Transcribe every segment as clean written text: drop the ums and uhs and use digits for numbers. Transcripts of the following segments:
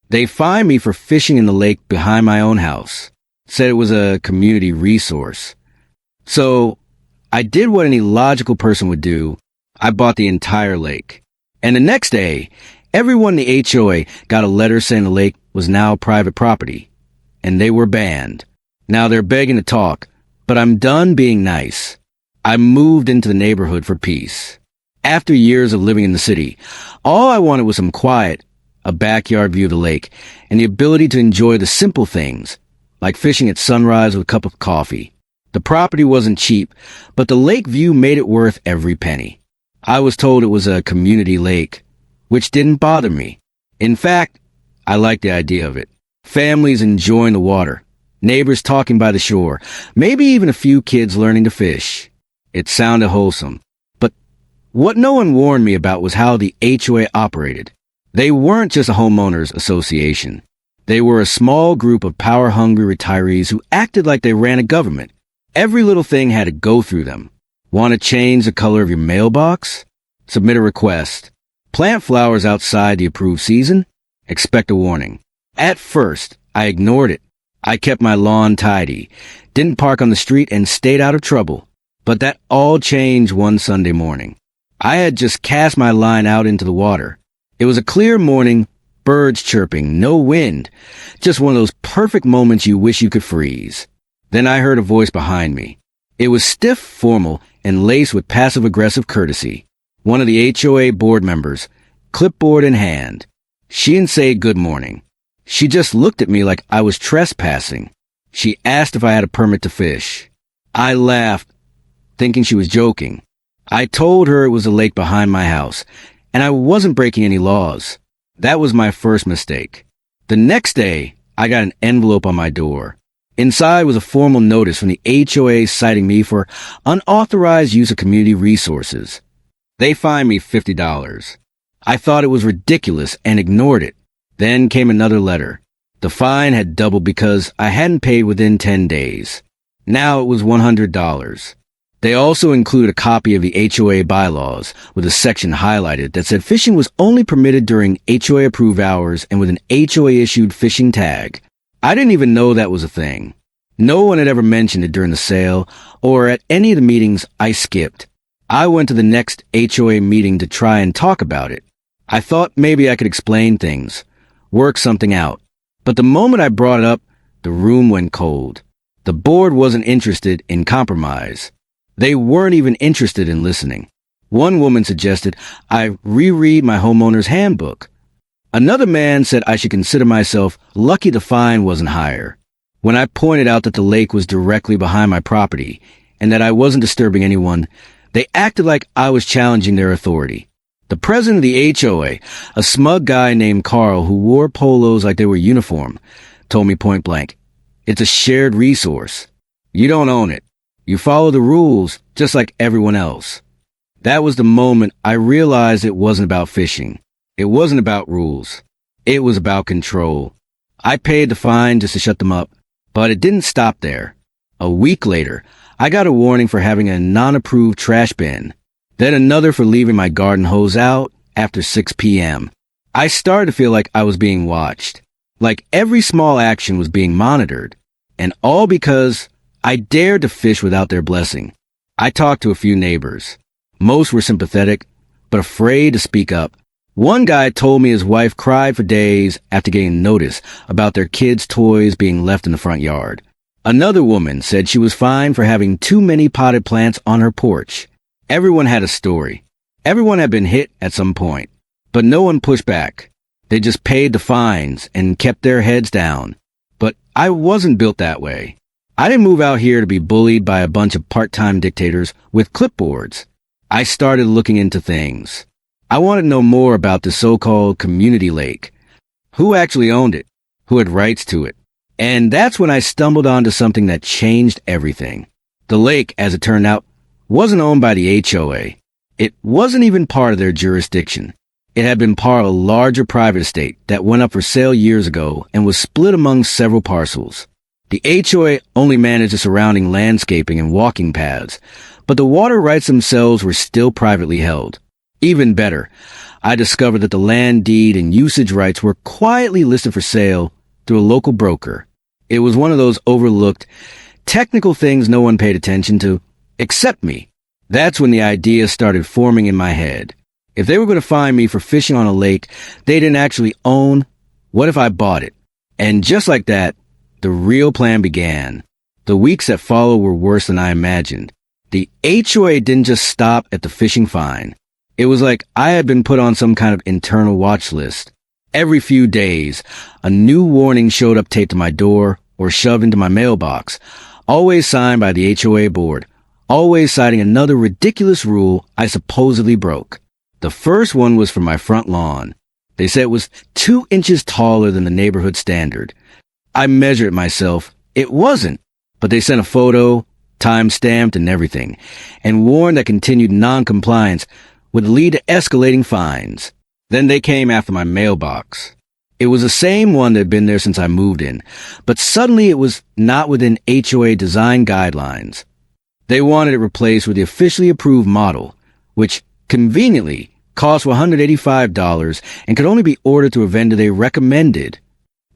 They fined me for fishing in the lake behind my own house. Said it was a community resource. So I did what any logical person would do. I bought the entire lake. And the next day, everyone in the HOA got a letter saying the lake was now private property. And they were banned. Now they're begging to talk, but I'm done being nice. I moved into the neighborhood for peace. After years of living in the city, all I wanted was some quiet, a backyard view of the lake, and the ability to enjoy the simple things, like fishing at sunrise with a cup of coffee. The property wasn't cheap, but the lake view made it worth every penny. I was told it was a community lake, which didn't bother me. In fact, I liked the idea of it. Families enjoying the water, neighbors talking by the shore, maybe even a few kids learning to fish. It sounded wholesome. But what no one warned me about was how the HOA operated. They weren't just a homeowners association. They were a small group of power-hungry retirees who acted like they ran a government. Every little thing had to go through them. Want to change the color of your mailbox? Submit a request. Plant flowers outside the approved season? Expect a warning. At first, I ignored it. I kept my lawn tidy, didn't park on the street, and stayed out of trouble. But that all changed one Sunday morning. I had just cast my line out into the water. It was a clear morning, birds chirping, no wind. Just one of those perfect moments you wish you could freeze. Then I heard a voice behind me. It was stiff, formal, and laced with passive-aggressive courtesy. One of the HOA board members, clipboard in hand. She didn't say good morning. She just looked at me like I was trespassing. She asked if I had a permit to fish. I laughed, thinking she was joking. I told her it was a lake behind my house, and I wasn't breaking any laws. That was my first mistake. The next day, I got an envelope on my door. Inside was a formal notice from the HOA citing me for unauthorized use of community resources. They fined me $50. I thought it was ridiculous and ignored it. Then came another letter. The fine had doubled because I hadn't paid within 10 days. Now it was $100. They also included a copy of the HOA bylaws with a section highlighted that said fishing was only permitted during HOA-approved hours and with an HOA-issued fishing tag. I didn't even know that was a thing. No one had ever mentioned it during the sale or at any of the meetings I skipped. I went to the next HOA meeting to try and talk about it. I thought maybe I could explain things, work something out. But the moment I brought it up, the room went cold. The board wasn't interested in compromise. They weren't even interested in listening. One woman suggested I reread my homeowner's handbook. Another man said I should consider myself lucky the fine wasn't higher. When I pointed out that the lake was directly behind my property and that I wasn't disturbing anyone, they acted like I was challenging their authority. The president of the HOA, a smug guy named Carl who wore polos like they were uniform, told me point blank, "It's a shared resource. You don't own it. You follow the rules just like everyone else." That was the moment I realized it wasn't about fishing. It wasn't about rules. It was about control. I paid the fine just to shut them up, but it didn't stop there. A week later, I got a warning for having a non-approved trash bin. Then another for leaving my garden hose out after 6 p.m. I started to feel like I was being watched, like every small action was being monitored, and all because I dared to fish without their blessing. I talked to a few neighbors. Most were sympathetic, but afraid to speak up. One guy told me his wife cried for days after getting notice about their kids' toys being left in the front yard. Another woman said she was fined for having too many potted plants on her porch. Everyone had a story. Everyone had been hit at some point, but no one pushed back. They just paid the fines and kept their heads down. But I wasn't built that way. I didn't move out here to be bullied by a bunch of part-time dictators with clipboards. I started looking into things. I wanted to know more about the so-called community lake. Who actually owned it? Who had rights to it? And that's when I stumbled onto something that changed everything. The lake, as it turned out, wasn't owned by the HOA. It wasn't even part of their jurisdiction. It had been part of a larger private estate that went up for sale years ago and was split among several parcels. The HOA only managed the surrounding landscaping and walking paths, but the water rights themselves were still privately held. Even better, I discovered that the land deed and usage rights were quietly listed for sale through a local broker. It was one of those overlooked technical things no one paid attention to, except me. That's when the idea started forming in my head. If they were going to fine me for fishing on a lake they didn't actually own, what if I bought it? And just like that, the real plan began. The weeks that followed were worse than I imagined. The HOA didn't just stop at the fishing fine. It was like I had been put on some kind of internal watch list. Every few days, a new warning showed up taped to my door or shoved into my mailbox, always signed by the HOA board, always citing another ridiculous rule I supposedly broke. The first one was for my front lawn. They said it was 2 inches taller than the neighborhood standard. I measured it myself. It wasn't, but they sent a photo, time-stamped and everything, and warned that continued non-compliance would lead to escalating fines. Then they came after my mailbox. It was the same one that had been there since I moved in, but suddenly it was not within HOA design guidelines. They wanted it replaced with the officially approved model, which conveniently cost $185 and could only be ordered through a vendor they recommended.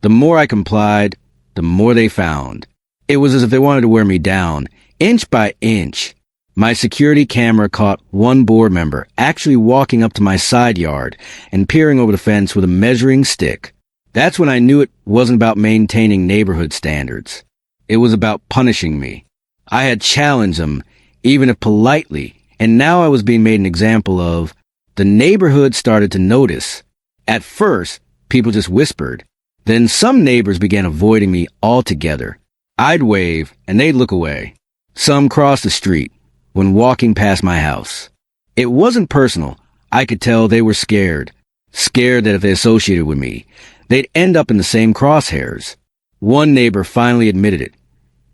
The more I complied, the more they found. It was as if they wanted to wear me down, inch by inch. My security camera caught one board member actually walking up to my side yard and peering over the fence with a measuring stick. That's when I knew it wasn't about maintaining neighborhood standards. It was about punishing me. I had challenged them, even if politely, and now I was being made an example of. The neighborhood started to notice. At first, people just whispered. Then some neighbors began avoiding me altogether. I'd wave, and they'd look away. Some crossed the street when walking past my house. It wasn't personal. I could tell they were scared. Scared that if they associated with me, they'd end up in the same crosshairs. One neighbor finally admitted it.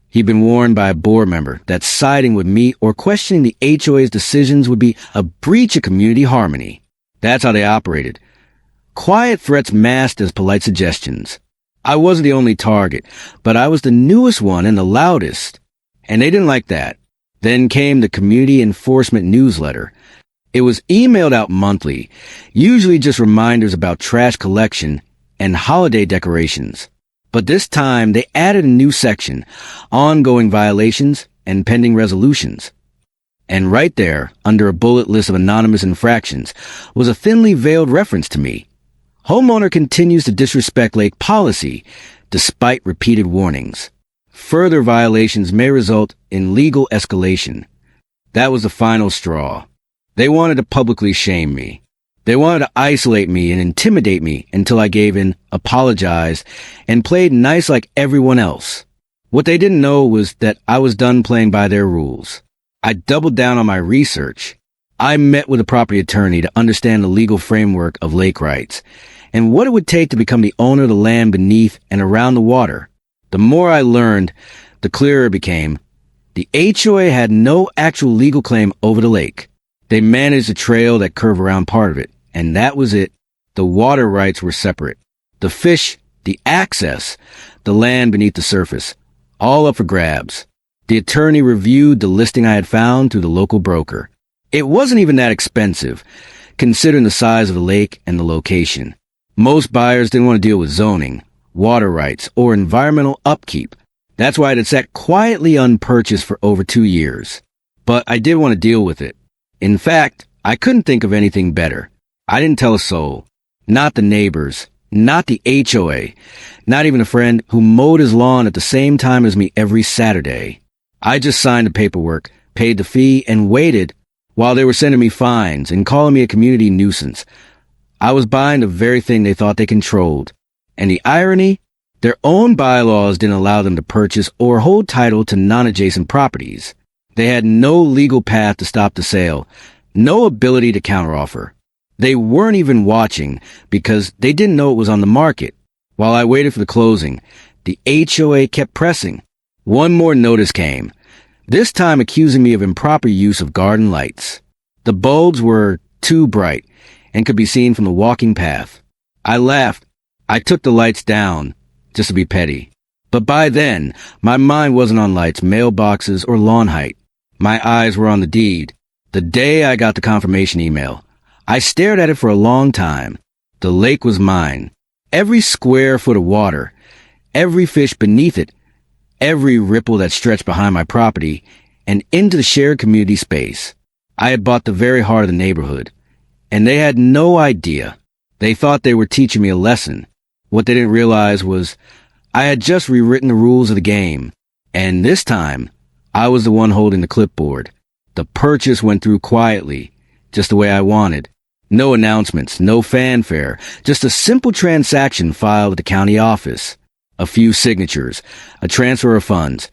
He'd been warned by a board member that siding with me or questioning the HOA's decisions would be a breach of community harmony. That's how they operated. Quiet threats masked as polite suggestions. I wasn't the only target, but I was the newest one and the loudest. And they didn't like that. Then came the community enforcement newsletter. It was emailed out monthly, usually just reminders about trash collection and holiday decorations. But this time they added a new section, ongoing violations and pending resolutions. And right there, under a bullet list of anonymous infractions, was a thinly veiled reference to me. Homeowner continues to disrespect lake policy, despite repeated warnings. Further violations may result in legal escalation. That was the final straw. They wanted to publicly shame me. They wanted to isolate me and intimidate me until I gave in, apologized, and played nice like everyone else. What they didn't know was that I was done playing by their rules. I doubled down on my research. I met with a property attorney to understand the legal framework of lake rights and what it would take to become the owner of the land beneath and around the water. The more I learned, the clearer it became. The HOA had no actual legal claim over the lake. They managed a trail that curved around part of it, and that was it. The water rights were separate. The fish, the access, the land beneath the surface, all up for grabs. The attorney reviewed the listing I had found through the local broker. It wasn't even that expensive, considering the size of the lake and the location. Most buyers didn't want to deal with zoning, water rights, or environmental upkeep. That's why it had sat quietly unpurchased for over 2 years. But I did want to deal with it. In fact, I couldn't think of anything better. I didn't tell a soul. Not the neighbors. Not the HOA. Not even a friend who mowed his lawn at the same time as me every Saturday. I just signed the paperwork, paid the fee, and waited while they were sending me fines and calling me a community nuisance. I was buying the very thing they thought they controlled. And the irony? Their own bylaws didn't allow them to purchase or hold title to non-adjacent properties. They had no legal path to stop the sale, no ability to counteroffer. They weren't even watching because they didn't know it was on the market. While I waited for the closing, the HOA kept pressing. One more notice came, this time accusing me of improper use of garden lights. The bulbs were too bright and could be seen from the walking path. I laughed. I took the lights down, just to be petty. But by then, my mind wasn't on lights, mailboxes, or lawn height. My eyes were on the deed. The day I got the confirmation email, I stared at it for a long time. The lake was mine. Every square foot of water, every fish beneath it, every ripple that stretched behind my property and into the shared community space. I had bought the very heart of the neighborhood, and they had no idea. They thought they were teaching me a lesson. What they didn't realize was I had just rewritten the rules of the game, and this time, I was the one holding the clipboard. The purchase went through quietly, just the way I wanted. No announcements, no fanfare, just a simple transaction filed at the county office. A few signatures, a transfer of funds,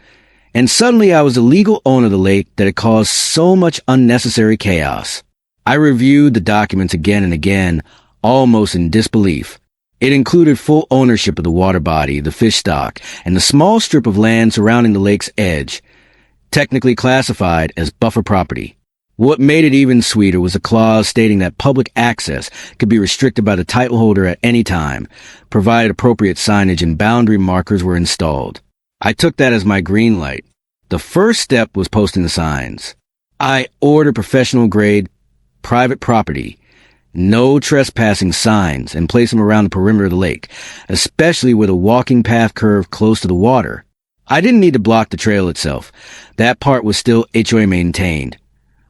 and suddenly I was the legal owner of the lake that had caused so much unnecessary chaos. I reviewed the documents again and again, almost in disbelief. It included full ownership of the water body, the fish stock, and the small strip of land surrounding the lake's edge, technically classified as buffer property. What made it even sweeter was a clause stating that public access could be restricted by the title holder at any time, provided appropriate signage and boundary markers were installed. I took that as my green light. The first step was posting the signs. I ordered professional grade private property, no trespassing signs, and placed them around the perimeter of the lake, especially with a walking path curved close to the water. I didn't need to block the trail itself. That part was still HOA maintained.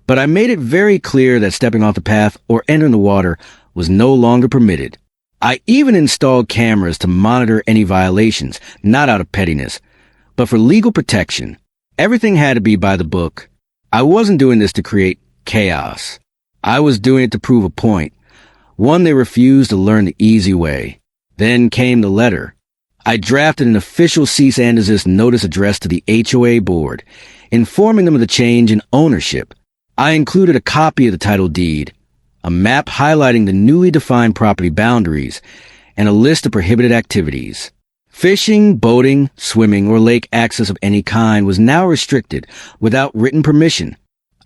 But I made it very clear that stepping off the path or entering the water was no longer permitted. I even installed cameras to monitor any violations, not out of pettiness, but for legal protection. Everything had to be by the book. I wasn't doing this to create chaos. I was doing it to prove a point, one they refused to learn the easy way. Then came the letter. I drafted an official cease and desist notice addressed to the HOA board, informing them of the change in ownership. I included a copy of the title deed, a map highlighting the newly defined property boundaries, and a list of prohibited activities. Fishing, boating, swimming, or lake access of any kind was now restricted without written permission.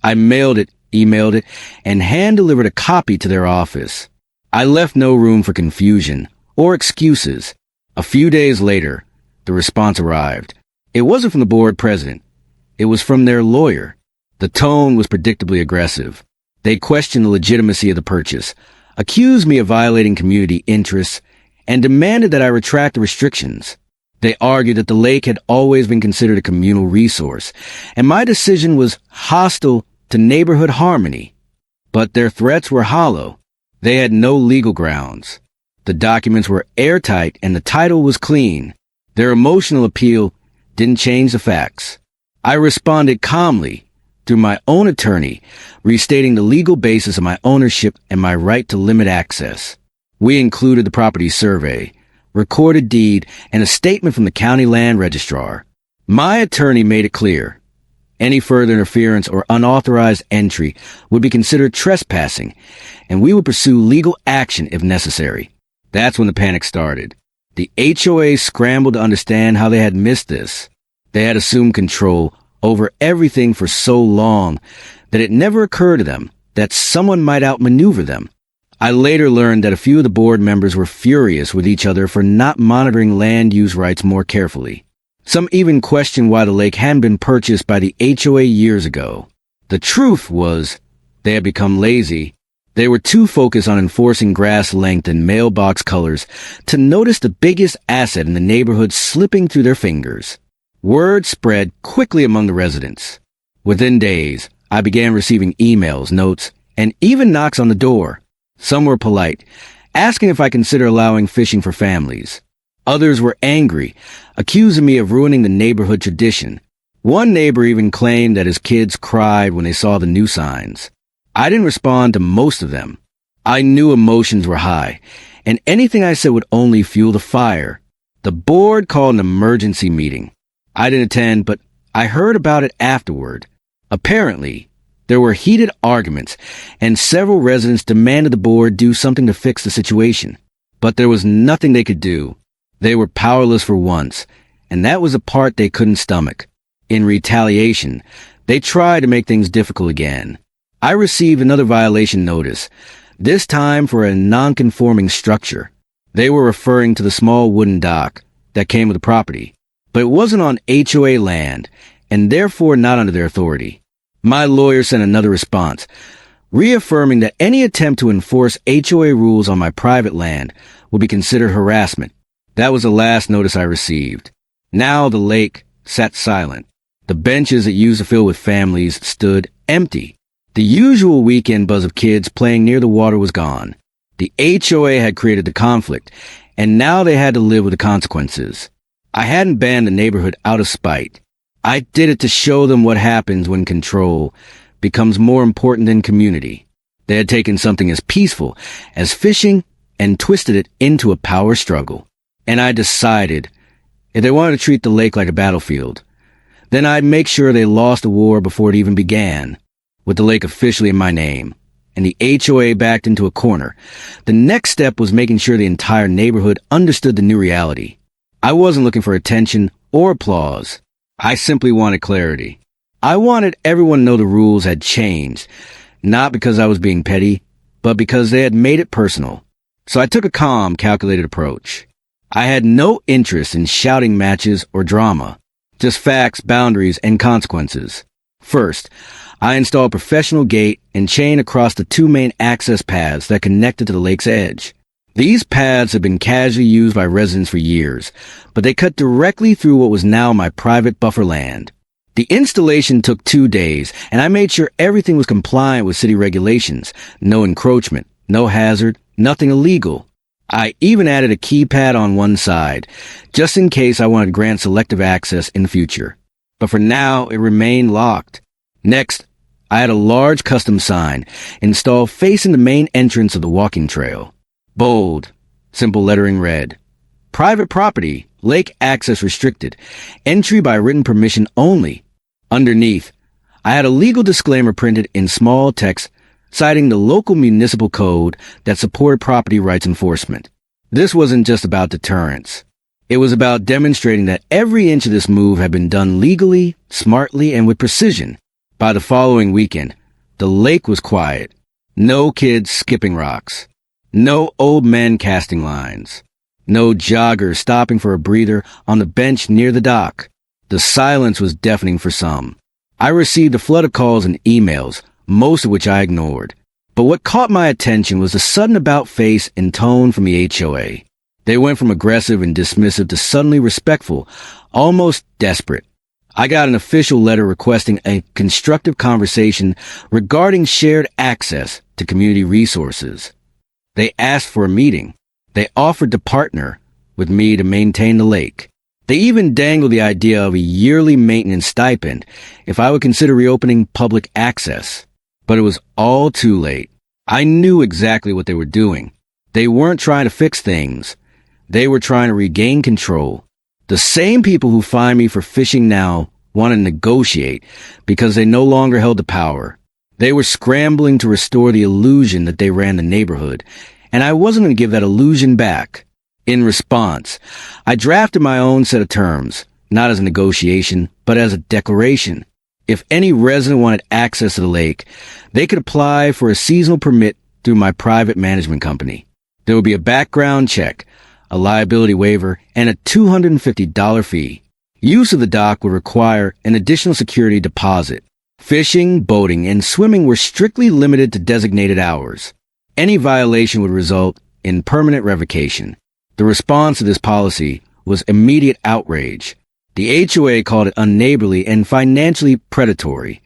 I mailed it, emailed it, and hand-delivered a copy to their office. I left no room for confusion or excuses. A few days later, the response arrived. It wasn't from the board president. It was from their lawyer. The tone was predictably aggressive. They questioned the legitimacy of the purchase, accused me of violating community interests, and demanded that I retract the restrictions. They argued that the lake had always been considered a communal resource, and my decision was hostile to neighborhood harmony. But their threats were hollow. They had no legal grounds. The documents were airtight and the title was clean. Their emotional appeal didn't change the facts. I responded calmly, through my own attorney, restating the legal basis of my ownership and my right to limit access. We included the property survey, recorded deed, and a statement from the county land registrar. My attorney made it clear. Any further interference or unauthorized entry would be considered trespassing, and we would pursue legal action if necessary. That's when the panic started. The HOA scrambled to understand how they had missed this. They had assumed control over everything for so long that it never occurred to them that someone might outmaneuver them. I later learned that a few of the board members were furious with each other for not monitoring land use rights more carefully. Some even questioned why the lake hadn't been purchased by the HOA years ago. The truth was, they had become lazy. They were too focused on enforcing grass length and mailbox colors to notice the biggest asset in the neighborhood slipping through their fingers. Word spread quickly among the residents. Within days, I began receiving emails, notes, and even knocks on the door. Some were polite, asking if I consider allowing fishing for families. Others were angry, accusing me of ruining the neighborhood tradition. One neighbor even claimed that his kids cried when they saw the new signs. I didn't respond to most of them. I knew emotions were high, and anything I said would only fuel the fire. The board called an emergency meeting. I didn't attend, but I heard about it afterward. Apparently, there were heated arguments, and several residents demanded the board do something to fix the situation. But there was nothing they could do. They were powerless for once, and that was the part they couldn't stomach. In retaliation, they tried to make things difficult again. I received another violation notice, this time for a non-conforming structure. They were referring to the small wooden dock that came with the property, but it wasn't on HOA land, and therefore not under their authority. My lawyer sent another response, reaffirming that any attempt to enforce HOA rules on my private land would be considered harassment. That was the last notice I received. Now the lake sat silent. The benches it used to fill with families stood empty. The usual weekend buzz of kids playing near the water was gone. The HOA had created the conflict, and now they had to live with the consequences. I hadn't banned the neighborhood out of spite. I did it to show them what happens when control becomes more important than community. They had taken something as peaceful as fishing and twisted it into a power struggle. And I decided, if they wanted to treat the lake like a battlefield, then I'd make sure they lost the war before it even began. With the lake officially in my name, and the HOA backed into a corner, the next step was making sure the entire neighborhood understood the new reality. I wasn't looking for attention or applause. I simply wanted clarity. I wanted everyone to know the rules had changed, not because I was being petty, but because they had made it personal. So I took a calm, calculated approach. I had no interest in shouting matches or drama, just facts, boundaries, and consequences. First, I installed a professional gate and chain across the two main access paths that connected to the lake's edge. These paths had been casually used by residents for years, but they cut directly through what was now my private buffer land. The installation took 2 days, and I made sure everything was compliant with city regulations. No encroachment, no hazard, nothing illegal. I even added a keypad on one side, just in case I wanted to grant selective access in the future. But for now, it remained locked. Next, I had a large custom sign installed facing the main entrance of the walking trail. Bold, simple lettering read, "Private property, lake access restricted, entry by written permission only." Underneath, I had a legal disclaimer printed in small text citing the local municipal code that supported property rights enforcement. This wasn't just about deterrence. It was about demonstrating that every inch of this move had been done legally, smartly, and with precision. By the following weekend, the lake was quiet. No kids skipping rocks. No old men casting lines. No joggers stopping for a breather on the bench near the dock. The silence was deafening for some. I received a flood of calls and emails, most of which I ignored. But what caught my attention was the sudden about-face and tone from the HOA. They went from aggressive and dismissive to suddenly respectful, almost desperate. I got an official letter requesting a constructive conversation regarding shared access to community resources. They asked for a meeting. They offered to partner with me to maintain the lake. They even dangled the idea of a yearly maintenance stipend if I would consider reopening public access. But it was all too late. I knew exactly what they were doing. They weren't trying to fix things. They were trying to regain control. The same people who find me for fishing now want to negotiate because they no longer held the power. They were scrambling to restore the illusion that they ran the neighborhood, and I wasn't going to give that illusion back. In response, I drafted my own set of terms, not as a negotiation, but as a declaration. If any resident wanted access to the lake, they could apply for a seasonal permit through my private management company. There would be a background check, a liability waiver, and a $250 fee. Use of the dock would require an additional security deposit. Fishing, boating, and swimming were strictly limited to designated hours. Any violation would result in permanent revocation. The response to this policy was immediate outrage. The HOA called it unneighborly and financially predatory.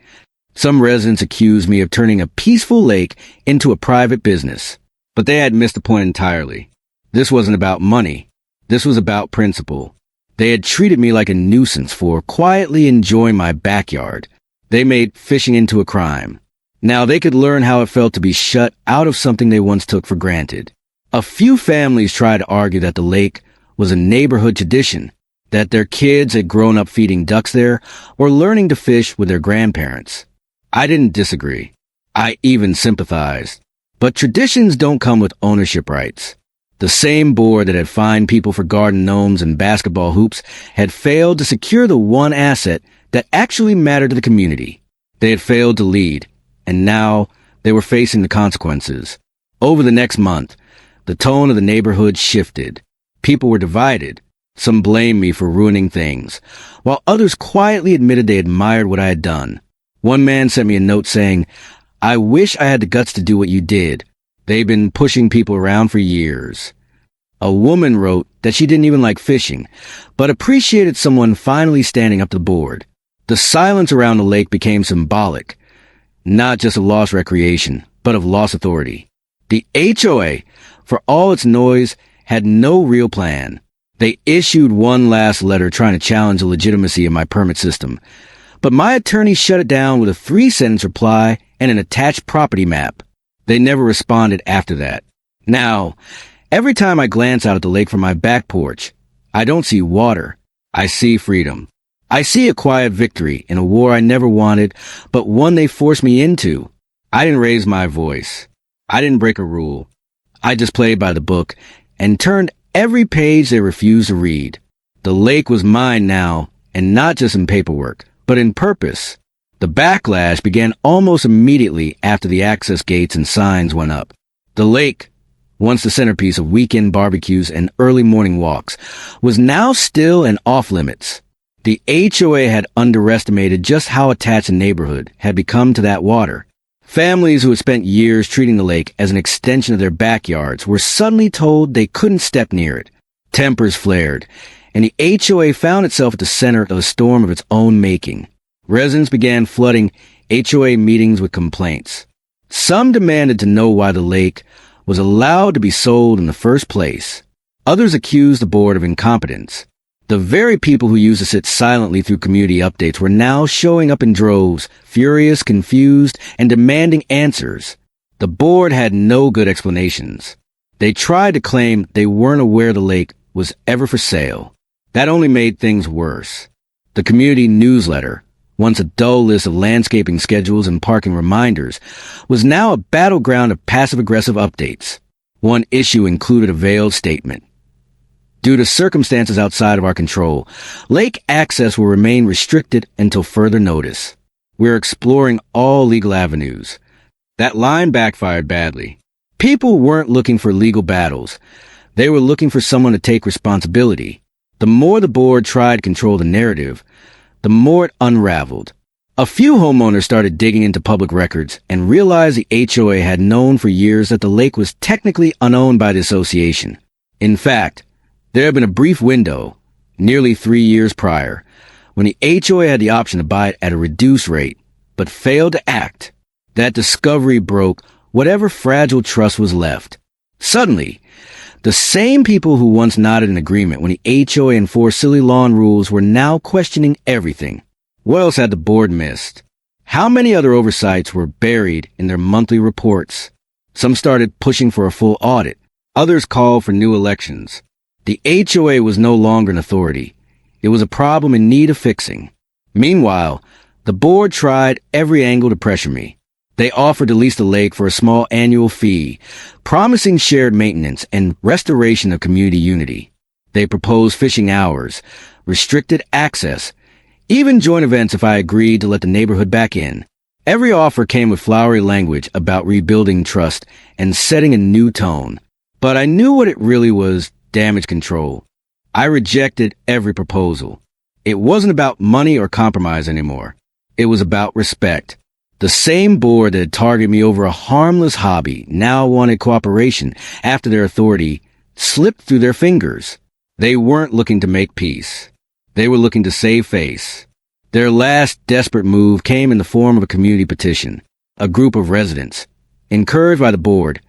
Some residents accused me of turning a peaceful lake into a private business. But they had missed the point entirely. This wasn't about money. This was about principle. They had treated me like a nuisance for quietly enjoying my backyard. They made fishing into a crime. Now they could learn how it felt to be shut out of something they once took for granted. A few families tried to argue that the lake was a neighborhood tradition, that their kids had grown up feeding ducks there or learning to fish with their grandparents. I didn't disagree. I even sympathized. But traditions don't come with ownership rights. The same board that had fined people for garden gnomes and basketball hoops had failed to secure the one asset that actually mattered to the community. They had failed to lead, and now they were facing the consequences. Over the next month, the tone of the neighborhood shifted. People were divided. Some blamed me for ruining things, while others quietly admitted they admired what I had done. One man sent me a note saying, I wish I had the guts to do what you did. They've been pushing people around for years. A woman wrote that she didn't even like fishing, but appreciated someone finally standing up to the board. The silence around the lake became symbolic, not just of lost recreation, but of lost authority. The HOA, for all its noise, had no real plan. They issued one last letter trying to challenge the legitimacy of my permit system, but my attorney shut it down with a 3-sentence reply and an attached property map. They never responded after that. Now, every time I glance out at the lake from my back porch, I don't see water. I see freedom. I see a quiet victory in a war I never wanted, but one they forced me into. I didn't raise my voice. I didn't break a rule. I just played by the book and turned every page they refused to read. The lake was mine now, and not just in paperwork, but in purpose. The backlash began almost immediately after the access gates and signs went up. The lake, once the centerpiece of weekend barbecues and early morning walks, was now still and off limits. The HOA had underestimated just how attached a neighborhood had become to that water. Families who had spent years treating the lake as an extension of their backyards were suddenly told they couldn't step near it. Tempers flared, and the HOA found itself at the center of a storm of its own making. Residents began flooding HOA meetings with complaints. Some demanded to know why the lake was allowed to be sold in the first place. Others accused the board of incompetence. The very people who used to sit silently through community updates were now showing up in droves, furious, confused, and demanding answers. The board had no good explanations. They tried to claim they weren't aware the lake was ever for sale. That only made things worse. The community newsletter, once a dull list of landscaping schedules and parking reminders, was now a battleground of passive-aggressive updates. One issue included a veiled statement. Due to circumstances outside of our control, lake access will remain restricted until further notice. We're exploring all legal avenues. That line backfired badly. People weren't looking for legal battles. They were looking for someone to take responsibility. The more the board tried to control the narrative, the more it unraveled. A few homeowners started digging into public records and realized the HOA had known for years that the lake was technically unowned by the association. In fact, there had been a brief window, nearly 3 years prior, when the HOA had the option to buy it at a reduced rate, but failed to act. That discovery broke whatever fragile trust was left. Suddenly, the same people who once nodded in agreement when the HOA enforced silly lawn rules were now questioning everything. What else had the board missed? How many other oversights were buried in their monthly reports? Some started pushing for a full audit. Others called for new elections. The HOA was no longer an authority. It was a problem in need of fixing. Meanwhile, the board tried every angle to pressure me. They offered to lease the lake for a small annual fee, promising shared maintenance and restoration of community unity. They proposed fishing hours, restricted access, even joint events if I agreed to let the neighborhood back in. Every offer came with flowery language about rebuilding trust and setting a new tone. But I knew what it really was: damage control. I rejected every proposal. It wasn't about money or compromise anymore. It was about respect. The same board that had targeted me over a harmless hobby now wanted cooperation after their authority slipped through their fingers. They weren't looking to make peace. They were looking to save face. Their last desperate move came in the form of a community petition. A group of residents, encouraged by the board,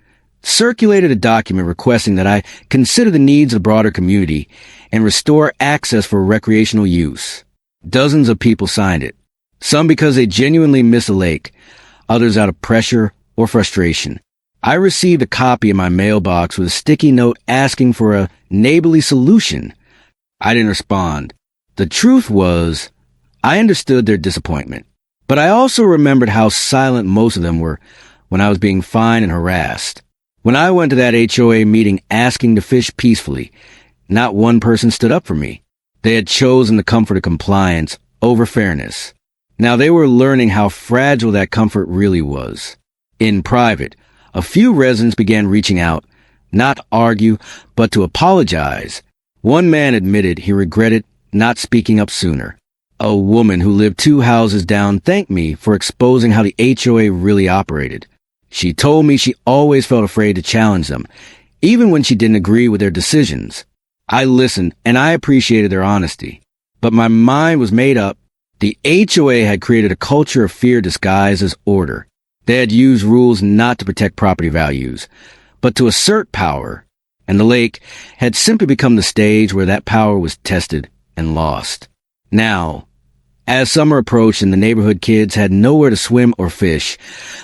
circulated a document requesting that I consider the needs of the broader community and restore access for recreational use. Dozens of people signed it, some because they genuinely miss the lake, others out of pressure or frustration. I received a copy in my mailbox with a sticky note asking for a neighborly solution. I didn't respond. The truth was, I understood their disappointment, but I also remembered how silent most of them were when I was being fined and harassed. When I went to that HOA meeting asking to fish peacefully, not one person stood up for me. They had chosen the comfort of compliance over fairness. Now they were learning how fragile that comfort really was. In private, a few residents began reaching out, not to argue, but to apologize. One man admitted he regretted not speaking up sooner. A woman who lived 2 houses down thanked me for exposing how the HOA really operated. She told me she always felt afraid to challenge them, even when she didn't agree with their decisions. I listened, and I appreciated their honesty. But my mind was made up. The HOA had created a culture of fear disguised as order. They had used rules not to protect property values, but to assert power. And the lake had simply become the stage where that power was tested and lost. Now, as summer approached and the neighborhood kids had nowhere to swim or fish,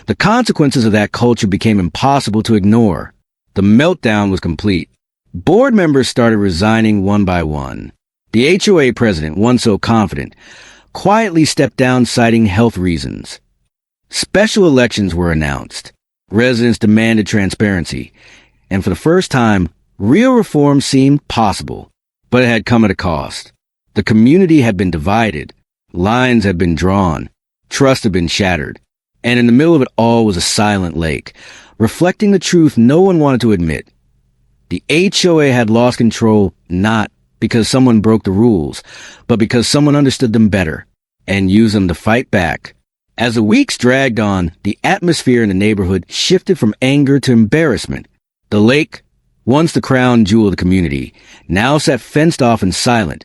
the consequences of that culture became impossible to ignore. The meltdown was complete. Board members started resigning one by one. The HOA president, once so confident, quietly stepped down citing health reasons. Special elections were announced. Residents demanded transparency, and for the first time, real reform seemed possible. But it had come at a cost. The community had been divided. Lines had been drawn. Trust had been shattered. And in the middle of it all was a silent lake, reflecting the truth no one wanted to admit. The HOA had lost control not because someone broke the rules, but because someone understood them better and used them to fight back. As the weeks dragged on, the atmosphere in the neighborhood shifted from anger to embarrassment. The lake, once the crown jewel of the community, now sat fenced off and silent,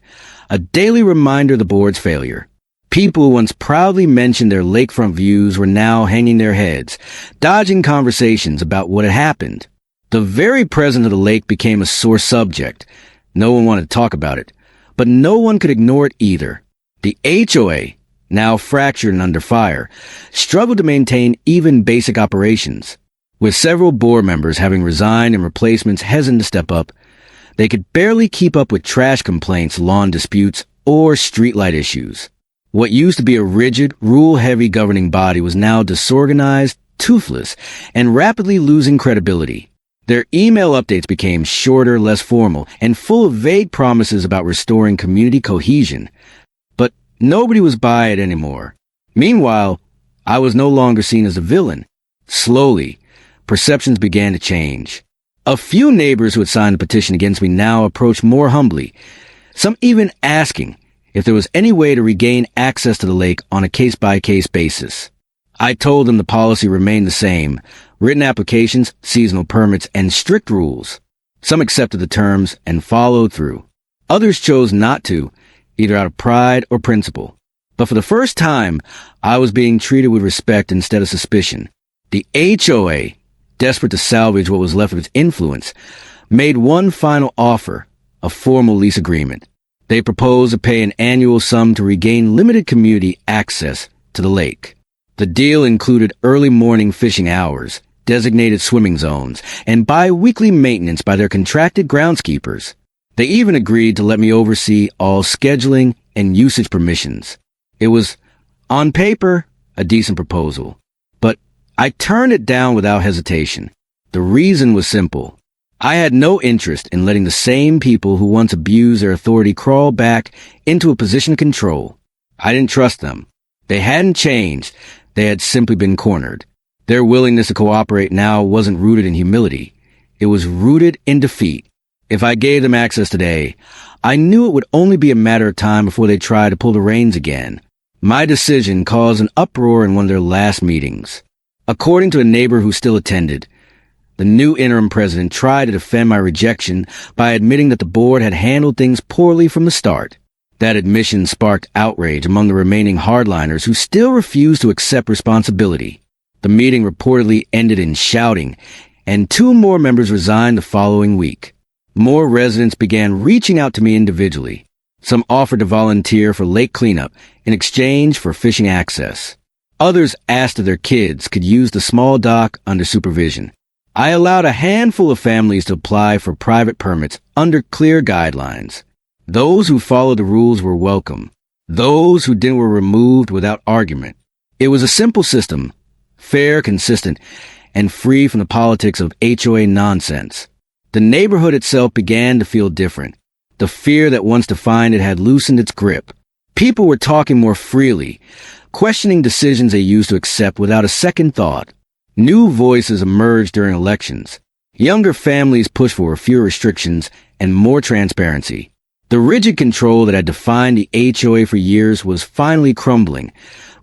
a daily reminder of the board's failure. People who once proudly mentioned their lakefront views were now hanging their heads, dodging conversations about what had happened. The very presence of the lake became a sore subject. No one wanted to talk about it, but no one could ignore it either. The HOA, now fractured and under fire, struggled to maintain even basic operations. With several board members having resigned and replacements hesitant to step up, they could barely keep up with trash complaints, lawn disputes, or streetlight issues. What used to be a rigid, rule-heavy governing body was now disorganized, toothless, and rapidly losing credibility. Their email updates became shorter, less formal, and full of vague promises about restoring community cohesion. But nobody was by it anymore. Meanwhile, I was no longer seen as a villain. Slowly, perceptions began to change. A few neighbors who had signed a petition against me now approached more humbly, some even asking if there was any way to regain access to the lake on a case-by-case basis. I told them the policy remained the same: written applications, seasonal permits, and strict rules. Some accepted the terms and followed through. Others chose not to, either out of pride or principle. But for the first time, I was being treated with respect instead of suspicion. The HOA, desperate to salvage what was left of its influence, made one final offer, a formal lease agreement. They proposed to pay an annual sum to regain limited community access to the lake. The deal included early morning fishing hours, designated swimming zones, and bi-weekly maintenance by their contracted groundskeepers. They even agreed to let me oversee all scheduling and usage permissions. It was, on paper, a decent proposal. But I turned it down without hesitation. The reason was simple. I had no interest in letting the same people who once abused their authority crawl back into a position of control. I didn't trust them. They hadn't changed. They had simply been cornered. Their willingness to cooperate now wasn't rooted in humility. It was rooted in defeat. If I gave them access today, I knew it would only be a matter of time before they tried to pull the reins again. My decision caused an uproar in one of their last meetings. According to a neighbor who still attended, the new interim president tried to defend my rejection by admitting that the board had handled things poorly from the start. That admission sparked outrage among the remaining hardliners who still refused to accept responsibility. The meeting reportedly ended in shouting, and 2 more members resigned the following week. More residents began reaching out to me individually. Some offered to volunteer for lake cleanup in exchange for fishing access. Others asked if their kids could use the small dock under supervision. I allowed a handful of families to apply for private permits under clear guidelines. Those who followed the rules were welcome. Those who didn't were removed without argument. It was a simple system, fair, consistent, and free from the politics of HOA nonsense. The neighborhood itself began to feel different. The fear that once defined it had loosened its grip. People were talking more freely, questioning decisions they used to accept without a second thought. New voices emerged during elections. Younger families pushed for fewer restrictions and more transparency. The rigid control that had defined the HOA for years was finally crumbling,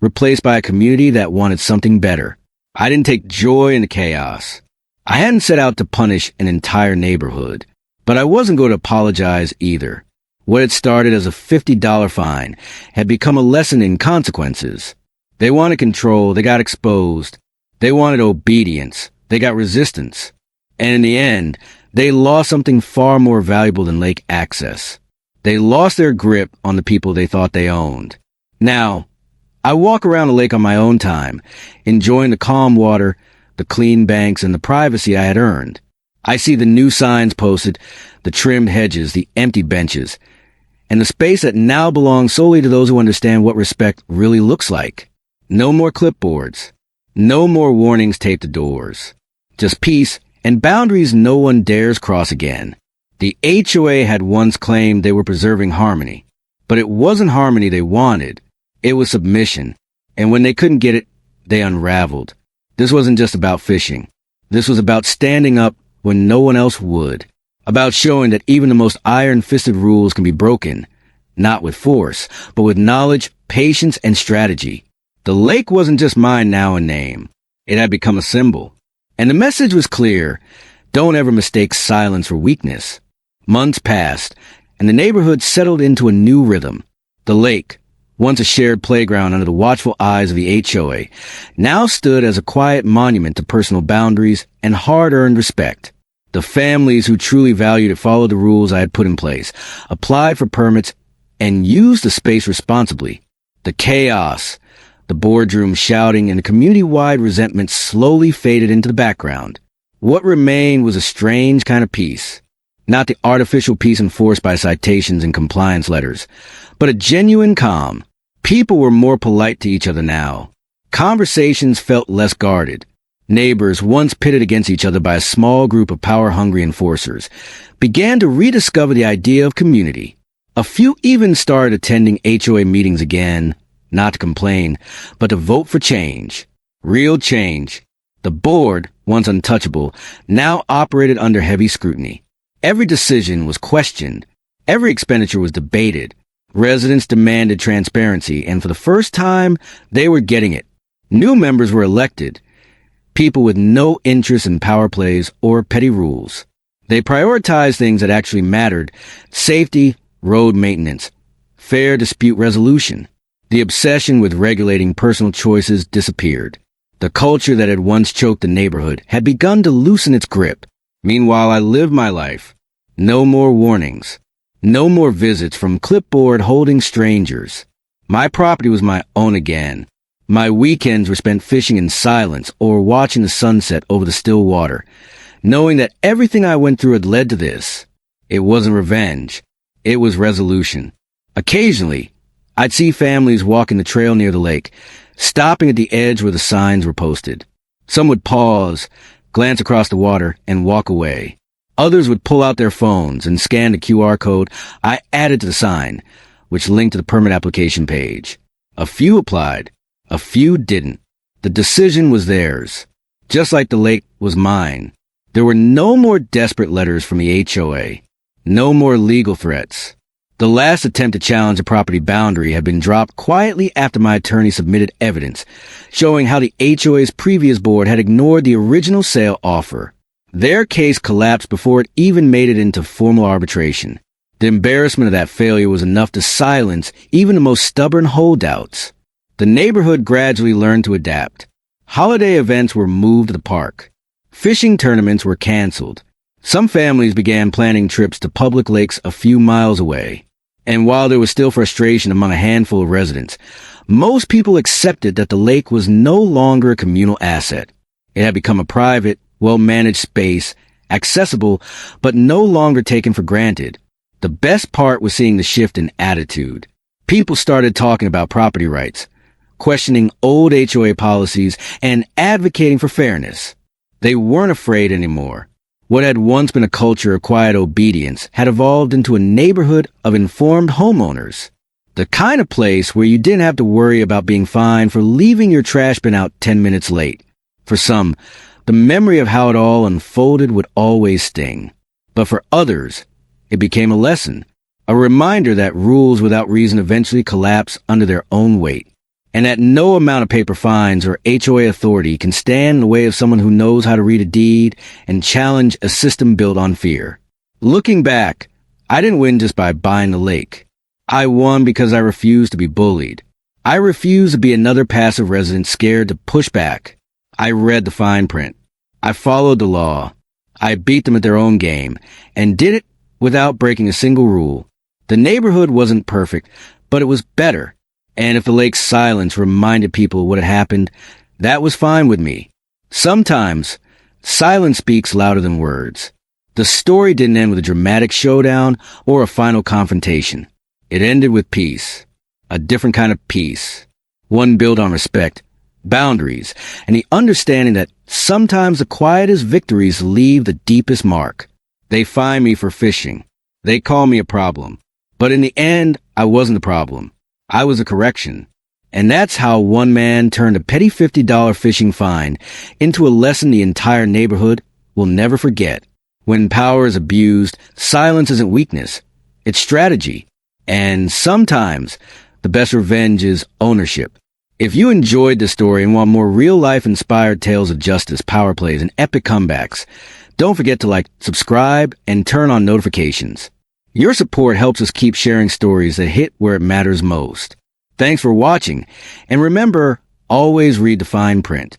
replaced by a community that wanted something better. I didn't take joy in the chaos. I hadn't set out to punish an entire neighborhood, but I wasn't going to apologize either. What had started as a $50 fine had become a lesson in consequences. They wanted control, they got exposed. They wanted obedience, they got resistance. And in the end, they lost something far more valuable than lake access. They lost their grip on the people they thought they owned. Now, I walk around the lake on my own time, enjoying the calm water, the clean banks, and the privacy I had earned. I see the new signs posted, the trimmed hedges, the empty benches, and the space that now belongs solely to those who understand what respect really looks like. No more clipboards. No more warnings taped to doors. Just peace and boundaries no one dares cross again. The HOA had once claimed they were preserving harmony, but it wasn't harmony they wanted. It was submission, and when they couldn't get it, they unraveled. This wasn't just about fishing. This was about standing up when no one else would, about showing that even the most iron-fisted rules can be broken, not with force, but with knowledge, patience, and strategy. The lake wasn't just mine now in name. It had become a symbol. And the message was clear. Don't ever mistake silence for weakness. Months passed, and the neighborhood settled into a new rhythm. The lake, once a shared playground under the watchful eyes of the HOA, now stood as a quiet monument to personal boundaries and hard-earned respect. The families who truly valued it followed the rules I had put in place, applied for permits, and used the space responsibly. The chaos, the boardroom shouting, and the community-wide resentment slowly faded into the background. What remained was a strange kind of peace. Not the artificial peace enforced by citations and compliance letters, but a genuine calm. People were more polite to each other now. Conversations felt less guarded. Neighbors, once pitted against each other by a small group of power-hungry enforcers, began to rediscover the idea of community. A few even started attending HOA meetings again, not to complain, but to vote for change. Real change. The board, once untouchable, now operated under heavy scrutiny. Every decision was questioned. Every expenditure was debated. Residents demanded transparency, and for the first time, they were getting it. New members were elected. People with no interest in power plays or petty rules. They prioritized things that actually mattered: safety, road maintenance, fair dispute resolution. The obsession with regulating personal choices disappeared. The culture that had once choked the neighborhood had begun to loosen its grip. Meanwhile, I lived my life. No more warnings. No more visits from clipboard-holding strangers. My property was my own again. My weekends were spent fishing in silence or watching the sunset over the still water, knowing that everything I went through had led to this. It wasn't revenge. It was resolution. Occasionally, I'd see families walking the trail near the lake, stopping at the edge where the signs were posted. Some would pause, glance across the water, and walk away. Others would pull out their phones and scan the QR code I added to the sign, which linked to the permit application page. A few applied. A few didn't. The decision was theirs, just like the lake was mine. There were no more desperate letters from the HOA. No more legal threats. The last attempt to challenge a property boundary had been dropped quietly after my attorney submitted evidence, showing how the HOA's previous board had ignored the original sale offer. Their case collapsed before it even made it into formal arbitration. The embarrassment of that failure was enough to silence even the most stubborn holdouts. The neighborhood gradually learned to adapt. Holiday events were moved to the park. Fishing tournaments were canceled. Some families began planning trips to public lakes a few miles away. And while there was still frustration among a handful of residents, most people accepted that the lake was no longer a communal asset. It had become a private, well-managed space, accessible, but no longer taken for granted. The best part was seeing the shift in attitude. People started talking about property rights, questioning old HOA policies, and advocating for fairness. They weren't afraid anymore. What had once been a culture of quiet obedience had evolved into a neighborhood of informed homeowners. The kind of place where you didn't have to worry about being fined for leaving your trash bin out 10 minutes late. For some, the memory of how it all unfolded would always sting. But for others, it became a lesson, A reminder that rules without reason eventually collapse under their own weight, and that no amount of paper fines or HOA authority can stand in the way of someone who knows how to read a deed and challenge a system built on fear. Looking back, I didn't win just by buying the lake. I won because I refused to be bullied. I refused to be another passive resident scared to push back. I read the fine print. I followed the law. I beat them at their own game, and did it without breaking a single rule. The neighborhood wasn't perfect, but it was better. And if the lake's silence reminded people what had happened, that was fine with me. Sometimes, silence speaks louder than words. The story didn't end with a dramatic showdown or a final confrontation. It ended with peace. A different kind of peace. One built on respect, boundaries, and the understanding that sometimes the quietest victories leave the deepest mark. They fine me for fishing. They call me a problem. But in the end, I wasn't the problem. I was a correction. And that's how one man turned a petty $50 fishing fine into a lesson the entire neighborhood will never forget. When power is abused, silence isn't weakness. It's strategy. And sometimes, the best revenge is ownership. If you enjoyed this story and want more real-life inspired tales of justice, power plays, and epic comebacks, don't forget to subscribe, and turn on notifications. Your support helps us keep sharing stories that hit where it matters most. Thanks for watching, and remember, always read the fine print.